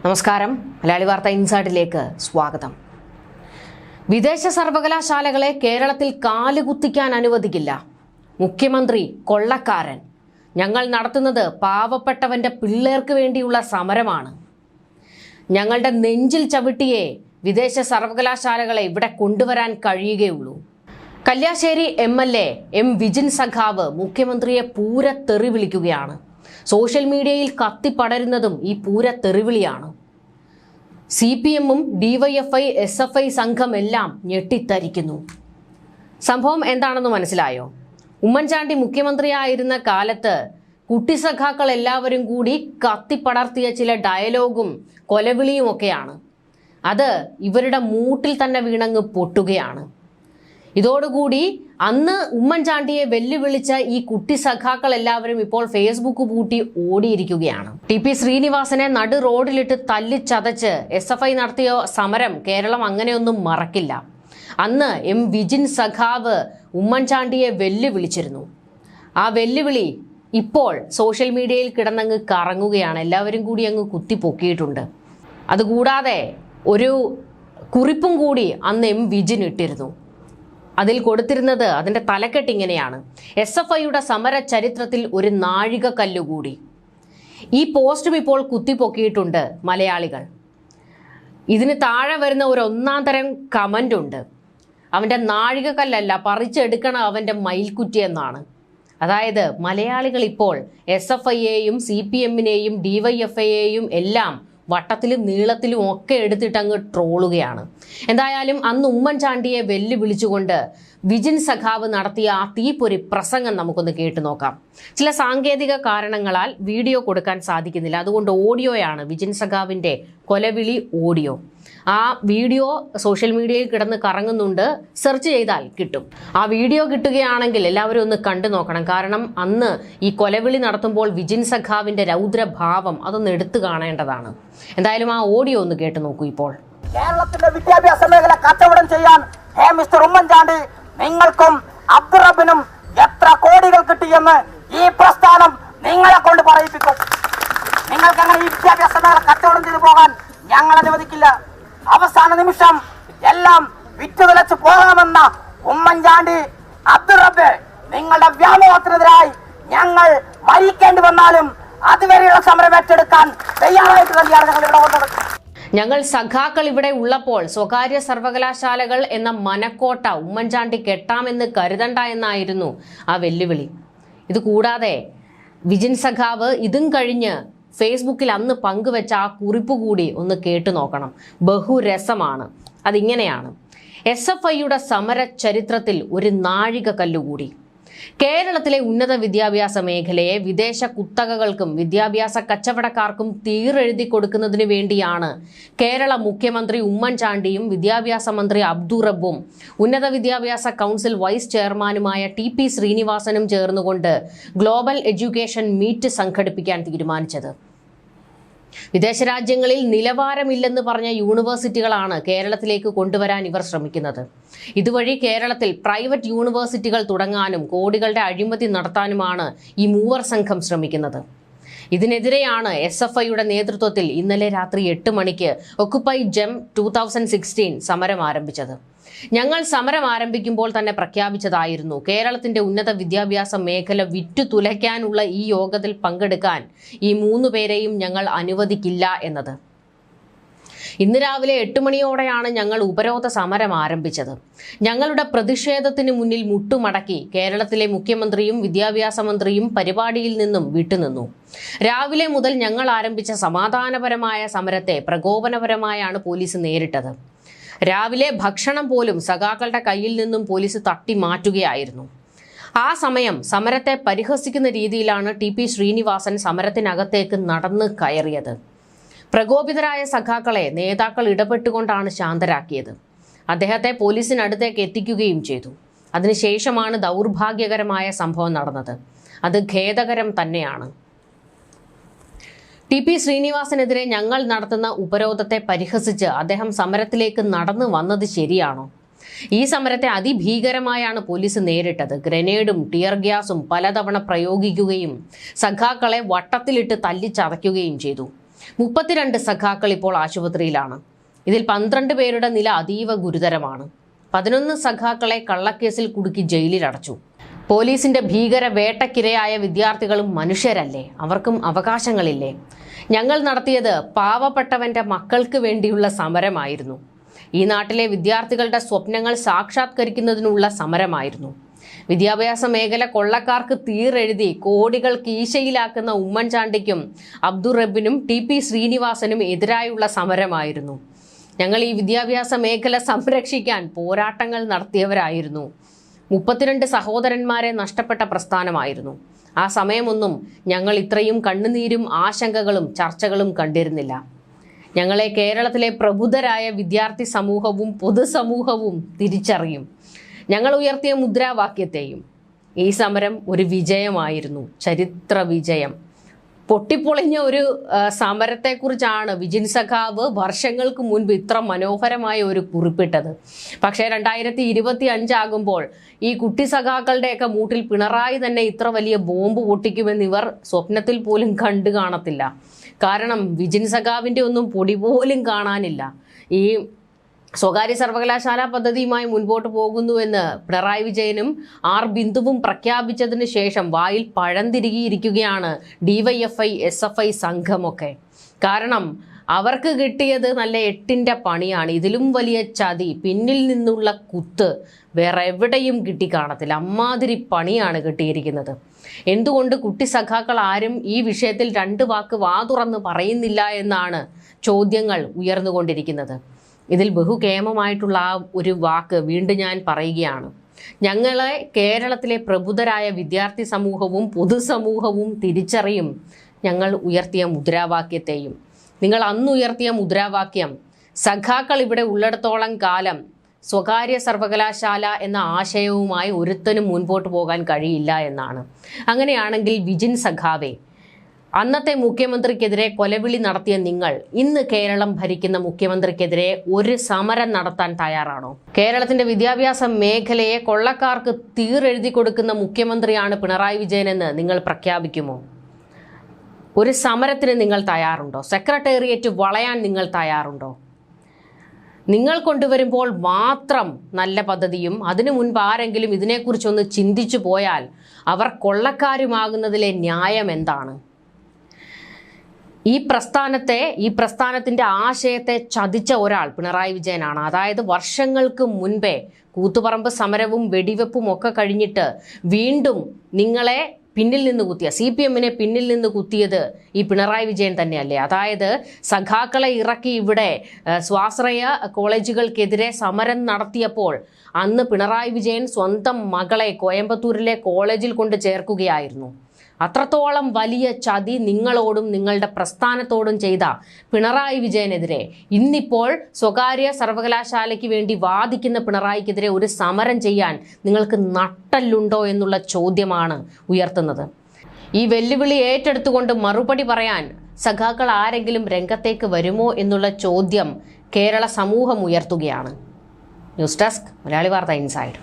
നമസ്കാരം. മലയാളി വാർത്ത ഇൻസൈഡിലേക്ക് സ്വാഗതം. വിദേശ സർവകലാശാലകളെ കേരളത്തിൽ കാലുകുത്തിക്കാൻ അനുവദിക്കില്ല. മുഖ്യമന്ത്രി കൊള്ളക്കാരൻ. ഞങ്ങൾ നടത്തുന്നത് പാവപ്പെട്ടവന്റെ പിള്ളേർക്ക് വേണ്ടിയുള്ള സമരമാണ്. ഞങ്ങളുടെ നെഞ്ചിൽ ചവിട്ടിയേ വിദേശ സർവകലാശാലകളെ ഇവിടെ കൊണ്ടുവരാൻ കഴിയുകയുള്ളൂ. കല്യാശ്ശേരി MLA എം വിജിൻ സഖാവ് മുഖ്യമന്ത്രിയെ പൂര തെറി വിളിക്കുകയാണ്. സോഷ്യൽ മീഡിയയിൽ കത്തിപ്പടരുന്നതും ഈ പൂര തെറിവിളിയാണ്. CPM-ഉം DYFI SFI സംഘം എല്ലാം ഞെട്ടിത്തരിക്കുന്നു. സംഭവം എന്താണെന്ന് മനസ്സിലായോ? ഉമ്മൻചാണ്ടി മുഖ്യമന്ത്രിയായിരുന്ന കാലത്ത് കുട്ടി സഖാക്കൾ എല്ലാവരും കൂടി കത്തിപ്പടർത്തിയ ചില ഡയലോഗും കൊലവിളിയും ഒക്കെയാണ്. അത് ഇവരുടെ മൂട്ടിൽ തന്നെ വീണങ്ങ് പൊട്ടുകയാണ്. ഇതോടുകൂടി അന്ന് ഉമ്മൻചാണ്ടിയെ വെല്ലുവിളിച്ച ഈ കുട്ടി സഖാക്കൾ എല്ലാവരും ഇപ്പോൾ ഫേസ്ബുക്ക് പൂട്ടി ഓടിയിരിക്കുകയാണ്. TP ശ്രീനിവാസനെ നടു റോഡിലിട്ട് തല്ലിച്ചതച്ച് SFI നടത്തിയ സമരം കേരളം അങ്ങനെയൊന്നും മറക്കില്ല. അന്ന് എം വിജിൻ സഖാവ് ഉമ്മൻചാണ്ടിയെ വെല്ലുവിളിച്ചിരുന്നു. ആ വെല്ലുവിളി ഇപ്പോൾ സോഷ്യൽ മീഡിയയിൽ കിടന്നങ്ങ് കറങ്ങുകയാണ്. എല്ലാവരും കൂടി അങ്ങ് കുത്തിപ്പൊക്കിയിട്ടുണ്ട്. അതുകൂടാതെ ഒരു കുറിപ്പും കൂടി അന്ന് എം വിജിൻ ഇട്ടിരുന്നു. അതിൽ കൊടുത്തിരുന്നത്, അതിൻ്റെ തലക്കെട്ട് ഇങ്ങനെയാണ്: SFIയുടെ സമര ചരിത്രത്തിൽ ഒരു നാഴികക്കല്ലുകൂടി. ഈ പോസ്റ്റും ഇപ്പോൾ കുത്തിപ്പൊക്കിയിട്ടുണ്ട് മലയാളികൾ. ഇതിന് താഴെ വരുന്ന ഒരു ഒന്നാം തരം കമൻ്റ് ഉണ്ട്. അവൻ്റെ നാഴികക്കല്ലല്ല, പറിച്ചെടുക്കണം അവൻ്റെ മയിൽക്കുറ്റി എന്നാണ്. അതായത് മലയാളികൾ ഇപ്പോൾ SFIയെയും CPM-നെയും DYFIയെയും എല്ലാം വട്ടത്തിലും നീളത്തിലും ഒക്കെ എടുത്തിട്ട് അങ്ങ് ട്രോളുകയാണ്. എന്തായാലും അന്ന് ഉമ്മൻചാണ്ടിയെ വെല്ലുവിളിച്ചുകൊണ്ട് വിജിൻ സഖാവ് നടത്തിയ ആ തീപ്പൊരി പ്രസംഗം നമുക്കൊന്ന് കേട്ടു നോക്കാം. ചില സാങ്കേതിക കാരണങ്ങളാൽ വീഡിയോ കൊടുക്കാൻ സാധിക്കുന്നില്ല. അതുകൊണ്ട് ഓഡിയോയാണ്, വിജിൻ സഖാവിൻ്റെ കൊലവിളി ഓഡിയോ. ആ വീഡിയോ സോഷ്യൽ മീഡിയയിൽ കിടന്ന് കറങ്ങുന്നുണ്ട്. സെർച്ച് ചെയ്താൽ കിട്ടും. ആ വീഡിയോ കിട്ടുകയാണെങ്കിൽ എല്ലാവരും ഒന്ന് കണ്ടു നോക്കണം. കാരണം അന്ന് ഈ കൊലവിളി നടത്തുമ്പോൾ വിജിൻ സഖാവിൻ്റെ രൗദ്രഭാവം അതൊന്ന് എടുത്തു കാണേണ്ടതാണ്. എന്തായാലും ആ ഓഡിയോ ഒന്ന് കേട്ടു നോക്കൂ. ഇപ്പോൾ കേരളത്തിന്റെ വിദ്യാഭ്യാസ മേഖല കച്ചവടം ചെയ്യാൻ മിസ്റ്റർ ഉമ്മൻചാണ്ടി നിങ്ങൾക്കും അബ്ദുറബിനും എത്ര കോടികൾ കിട്ടിയെന്ന് ഈ പ്രസ്ഥാനം നിങ്ങളെ കൊണ്ട് പറയിപ്പിക്കും. നിങ്ങൾക്ക് അങ്ങനെ ഈ വിദ്യാഭ്യാസ മേഖല കച്ചവടം ചെയ്തു പോകാൻ ഞങ്ങൾ അനുവദിക്കില്ല. അവസാന നിമിഷം എല്ലാം വിറ്റുതുലച്ച് പോകാമെന്ന ഉമ്മൻചാണ്ടി, അബ്ദുറബ്, നിങ്ങളുടെ വ്യാമോഹത്തിനെതിരായി ഞങ്ങൾ മരിക്കേണ്ടി വന്നാലും അതുവരെയുള്ള സമരം ഏറ്റെടുക്കാൻ തയ്യാറായിട്ട് തന്നെയാണ് ഞങ്ങൾ ഇവിടെ വന്നത്. ഞങ്ങൾ സഖാക്കൾ ഇവിടെ ഉള്ളപ്പോൾ സ്വകാര്യ സർവകലാശാലകൾ എന്ന മനക്കോട്ട ഉമ്മൻചാണ്ടി കെട്ടാമെന്ന് കരുതണ്ട എന്നായിരുന്നു ആ വെല്ലുവിളി. ഇത് കൂടാതെ വിജിൻ സഖാവ് ഇതും കഴിഞ്ഞ് ഫേസ്ബുക്കിൽ അന്ന് പങ്കുവെച്ച ആ കുറിപ്പ് കൂടി ഒന്ന് കേട്ടു നോക്കണം. ബഹുരസമാണ്. അതിങ്ങനെയാണ്: SFIയുടെ സമര ചരിത്രത്തിൽ ഒരു നാഴികക്കല്ലുകൂടി. കേരളത്തിലെ ഉന്നത വിദ്യാഭ്യാസ മേഖലയെ വിദേശ കുത്തകകൾക്കും വിദ്യാഭ്യാസ കച്ചവടക്കാർക്കും തീരെഴുതി കൊടുക്കുന്നതിന് വേണ്ടിയാണ് കേരള മുഖ്യമന്ത്രി ഉമ്മൻചാണ്ടിയും വിദ്യാഭ്യാസ മന്ത്രി അബ്ദുറബ്ബും ഉന്നത വിദ്യാഭ്യാസ കൗൺസിൽ വൈസ് ചെയർമാനുമായ TP ശ്രീനിവാസനും ചേർന്നുകൊണ്ട് ഗ്ലോബൽ എഡ്യൂക്കേഷൻ മീറ്റ് സംഘടിപ്പിക്കാൻ തീരുമാനിച്ചത്. വിദേശ രാജ്യങ്ങളിൽ നിലവാരമില്ലെന്ന് പറഞ്ഞ യൂണിവേഴ്സിറ്റികളാണ് കേരളത്തിലേക്ക് കൊണ്ടുവരാൻ ഇവർ ശ്രമിക്കുന്നത്. ഇതുവഴി കേരളത്തിൽ പ്രൈവറ്റ് യൂണിവേഴ്സിറ്റികൾ തുടങ്ങാനും കോടികളുടെ അഴിമതി നടത്താനുമാണ് ഈ മൂവർ സംഘം ശ്രമിക്കുന്നത്. ഇതിനെതിരെയാണ് SFIയുടെ നേതൃത്വത്തിൽ ഇന്നലെ രാത്രി 8 മണിക്ക് ഒക്കുപൈ ജെം 2016 സമരം ആരംഭിച്ചത്. ഞങ്ങൾ സമരം ആരംഭിക്കുമ്പോൾ തന്നെ പ്രഖ്യാപിച്ചതായിരുന്നു, കേരളത്തിന്റെ ഉന്നത വിദ്യാഭ്യാസ മേഖല വിറ്റുതുലയ്ക്കാനുള്ള ഈ യോഗത്തിൽ പങ്കെടുക്കാൻ ഈ 3 പേരെയും ഞങ്ങൾ അനുവദിക്കില്ല എന്നത്. ഇന്ന് രാവിലെ 8 മണിയോടെയാണ് ഞങ്ങൾ ഉപരോധ സമരം ആരംഭിച്ചത്. ഞങ്ങളുടെ പ്രതിഷേധത്തിന് മുന്നിൽ മുട്ടുമടക്കി കേരളത്തിലെ മുഖ്യമന്ത്രിയും വിദ്യാഭ്യാസ മന്ത്രിയും പരിപാടിയിൽ നിന്നും വിട്ടുനിന്നു. രാവിലെ മുതൽ ഞങ്ങൾ ആരംഭിച്ച സമാധാനപരമായ സമരത്തെ പ്രകോപനപരമായാണ് പോലീസ് നേരിട്ടത്. രാവിലെ ഭക്ഷണം പോലും സഖാക്കളുടെ കയ്യിൽ നിന്നും പോലീസ് തട്ടി മാറ്റുകയായിരുന്നു. ആ സമയം സമരത്തെ പരിഹസിക്കുന്ന രീതിയിലാണ് TP ശ്രീനിവാസൻ സമരത്തിനകത്തേക്ക് നടന്ന് കയറിയത്. പ്രകോപിതരായ സഖാക്കളെ നേതാക്കൾ ഇടപെട്ടുകൊണ്ടാണ് ശാന്തരാക്കിയത്. അദ്ദേഹത്തെ പോലീസിനടുത്തേക്ക് എത്തിക്കുകയും ചെയ്തു. അതിനുശേഷമാണ് ദൗർഭാഗ്യകരമായ സംഭവം നടന്നത്. അത് ഖേദകരം തന്നെയാണ്. TP ശ്രീനിവാസനെതിരെ ഞങ്ങൾ നടത്തുന്ന ഉപരോധത്തെ പരിഹസിച്ച് അദ്ദേഹം സമരത്തിലേക്ക് നടന്നു വന്നത് ശരിയാണോ? ഈ സമരത്തെ അതിഭീകരമായാണ് പോലീസ് നേരിട്ടത്. ഗ്രനേഡും ടിയർ ഗ്യാസും പലതവണ പ്രയോഗിക്കുകയും സഖാക്കളെ വട്ടത്തിലിട്ട് തല്ലിച്ചതയ്ക്കുകയും ചെയ്തു. 32 സഖാക്കൾ ഇപ്പോൾ ആശുപത്രിയിലാണ്. ഇതിൽ 12 പേരുടെ നില അതീവ ഗുരുതരമാണ്. 11 സഖാക്കളെ കള്ളക്കേസിൽ കുടുക്കി ജയിലിലടച്ചു. പോലീസിന്റെ ഭീകര വേട്ടക്കിരയായ വിദ്യാർത്ഥികളും മനുഷ്യരല്ലേ? അവർക്കും അവകാശങ്ങളില്ലേ? ഞങ്ങൾ നടത്തിയത് പാവപ്പെട്ടവന്റെ മക്കൾക്ക് വേണ്ടിയുള്ള സമരമായിരുന്നു. ഈ നാട്ടിലെ വിദ്യാർത്ഥികളുടെ സ്വപ്നങ്ങൾ സാക്ഷാത്കരിക്കുന്നതിനുള്ള സമരമായിരുന്നു. വിദ്യാഭ്യാസ മേഖല കൊള്ളക്കാർക്ക് തീരെഴുതി കോടികൾ കീശയിലാക്കുന്ന ഉമ്മൻചാണ്ടിക്കും അബ്ദുൾ റബ്ബിനും TP ശ്രീനിവാസനും എതിരായുള്ള സമരമായിരുന്നു. ഞങ്ങൾ ഈ വിദ്യാഭ്യാസ മേഖല സംരക്ഷിക്കാൻ പോരാട്ടങ്ങൾ നടത്തിയവരായിരുന്നു. 32 സഹോദരന്മാരെ നഷ്ടപ്പെട്ട പ്രസ്ഥാനമായിരുന്നു. ആ സമയമൊന്നും ഞങ്ങൾ ഇത്രയും കണ്ണുനീരും ആശങ്കകളും ചർച്ചകളും കണ്ടിരുന്നില്ല. ഞങ്ങളെ കേരളത്തിലെ പ്രബുദ്ധരായ വിദ്യാർത്ഥി സമൂഹവും പൊതുസമൂഹവും തിരിച്ചറിയും. ഞങ്ങൾ ഉയർത്തിയ മുദ്രാവാക്യത്തെയും. ഈ സമരം ഒരു വിജയമായിരുന്നു, ചരിത്ര വിജയം. പൊട്ടിപ്പൊളിഞ്ഞ ഒരു സമരത്തെക്കുറിച്ചാണ് വിജിൻ സഖാവ് വർഷങ്ങൾക്ക് മുൻപ് ഇത്ര മനോഹരമായ ഒരു കുറിപ്പിട്ടത്. പക്ഷേ 2025 ആകുമ്പോൾ ഈ കുട്ടി സഖാക്കളുടെയൊക്കെ മൂട്ടിൽ പിണറായി തന്നെ ഇത്ര വലിയ ബോംബ് പൊട്ടിക്കുമെന്ന് ഇവർ സ്വപ്നത്തിൽ പോലും കണ്ടു കാണത്തില്ല. കാരണം വിജിൻ സഖാവിൻ്റെ ഒന്നും പൊടി പോലും കാണാനില്ല. ഈ സ്വകാര്യ സർവകലാശാല പദ്ധതിയുമായി മുൻപോട്ട് പോകുന്നുവെന്ന് പിണറായി വിജയനും ആർ ബിന്ദുവും പ്രഖ്യാപിച്ചതിന് ശേഷം വായിൽ പഴം തിരികിയിരിക്കുകയാണ് DYFI SFI സംഘമൊക്കെ. കാരണം അവർക്ക് കിട്ടിയത് നല്ല 8ന്റെ പണിയാണ്. ഇതിലും വലിയ ചതി, പിന്നിൽ നിന്നുള്ള കുത്ത് വേറെ എവിടെയും കിട്ടിക്കാണത്തില്ല. അമ്മാതിരി പണിയാണ് കിട്ടിയിരിക്കുന്നത്. എന്തുകൊണ്ട് കുട്ടി സഖാക്കൾ ആരും ഈ വിഷയത്തിൽ 2 വാക്ക് വാതുറന്ന് പറയുന്നില്ല എന്നാണ് ചോദ്യങ്ങൾ ഉയർന്നുകൊണ്ടിരിക്കുന്നത്. ഇതിൽ ബഹുകേമമായിട്ടുള്ള ആ ഒരു വാക്ക് വീണ്ടും ഞാൻ പറയുകയാണ്. ഞങ്ങളെ കേരളത്തിലെ പ്രബുദ്ധരായ വിദ്യാർത്ഥി സമൂഹവും പൊതുസമൂഹവും തിരിച്ചറിയും ഞങ്ങൾ ഉയർത്തിയ മുദ്രാവാക്യത്തെയും. നിങ്ങൾ അന്ന് ഉയർത്തിയ മുദ്രാവാക്യം സഖാക്കൾ ഇവിടെ ഉള്ളിടത്തോളം കാലം സ്വകാര്യ സർവകലാശാല എന്ന ആശയവുമായി ഒരുത്തനും മുൻപോട്ട് പോകാൻ കഴിയില്ല എന്നാണ്. അങ്ങനെയാണെങ്കിൽ വിജിൻ സഖാവെ, അന്നത്തെ മുഖ്യമന്ത്രിക്കെതിരെ കൊലവിളി നടത്തിയ നിങ്ങൾ ഇന്ന് കേരളം ഭരിക്കുന്ന മുഖ്യമന്ത്രിക്കെതിരെ ഒരു സമരം നടത്താൻ തയ്യാറാണോ? കേരളത്തിന്റെ വിദ്യാഭ്യാസ മേഖലയെ കൊള്ളക്കാർക്ക് തീരെഴുതി കൊടുക്കുന്ന മുഖ്യമന്ത്രിയാണ് പിണറായി വിജയനെന്ന് നിങ്ങൾ പ്രഖ്യാപിക്കുമോ? ഒരു സമരത്തിന് നിങ്ങൾ തയ്യാറുണ്ടോ? സെക്രട്ടേറിയറ്റ് വളയാൻ നിങ്ങൾ തയ്യാറുണ്ടോ? നിങ്ങൾ കൊണ്ടുവരുമ്പോൾ മാത്രം നല്ല പദ്ധതിയും അതിനു മുൻപ് ആരെങ്കിലും ഇതിനെക്കുറിച്ചൊന്ന് ചിന്തിച്ചു പോയാൽ അവർ കൊള്ളക്കാരുമാകുന്നതിലെ ന്യായം എന്താണ്? ഈ പ്രസ്ഥാനത്തിന്റെ ആശയത്തെ ചതിച്ച ഒരാൾ പിണറായി വിജയനാണ്. അതായത് വർഷങ്ങൾക്ക് മുൻപേ കൂത്തുപറമ്പ് സമരവും വെടിവെപ്പും ഒക്കെ കഴിഞ്ഞിട്ട് വീണ്ടും നിങ്ങളെ പിന്നിൽ നിന്ന് കുത്തിയ CPM-നെ പിന്നിൽ നിന്ന് കുത്തിയത് ഈ പിണറായി വിജയൻ തന്നെയല്ലേ? അതായത് സഖാക്കളെ ഇറക്കി ഇവിടെ സ്വാശ്രയ കോളേജുകൾക്കെതിരെ സമരം നടത്തിയപ്പോൾ അന്ന് പിണറായി വിജയൻ സ്വന്തം മകളെ കോയമ്പത്തൂരിലെ കോളേജിൽ കൊണ്ട് ചേർക്കുകയായിരുന്നു. അത്രത്തോളം വലിയ ചതി നിങ്ങളോടും നിങ്ങളുടെ പ്രസ്ഥാനത്തോടും ചെയ്ത പിണറായി വിജയനെതിരെ ഇന്നിപ്പോൾ സ്വകാര്യ സർവകലാശാലയ്ക്ക് വേണ്ടി വാദിക്കുന്ന പിണറായിക്കെതിരെ ഒരു സമരം ചെയ്യാൻ നിങ്ങൾക്ക് നട്ടല്ലുണ്ടോ എന്നുള്ള ചോദ്യമാണ് ഉയർത്തുന്നത്. ഈ വെല്ലുവിളി ഏറ്റെടുത്തുകൊണ്ട് മറുപടി പറയാൻ സഖാക്കൾ ആരെങ്കിലും രംഗത്തേക്ക് വരുമോ എന്നുള്ള ചോദ്യം കേരള സമൂഹം ഉയർത്തുകയാണ്. ന്യൂസ് ഡെസ്ക് മലയാളി വാർത്ത ഇൻസൈഡ്.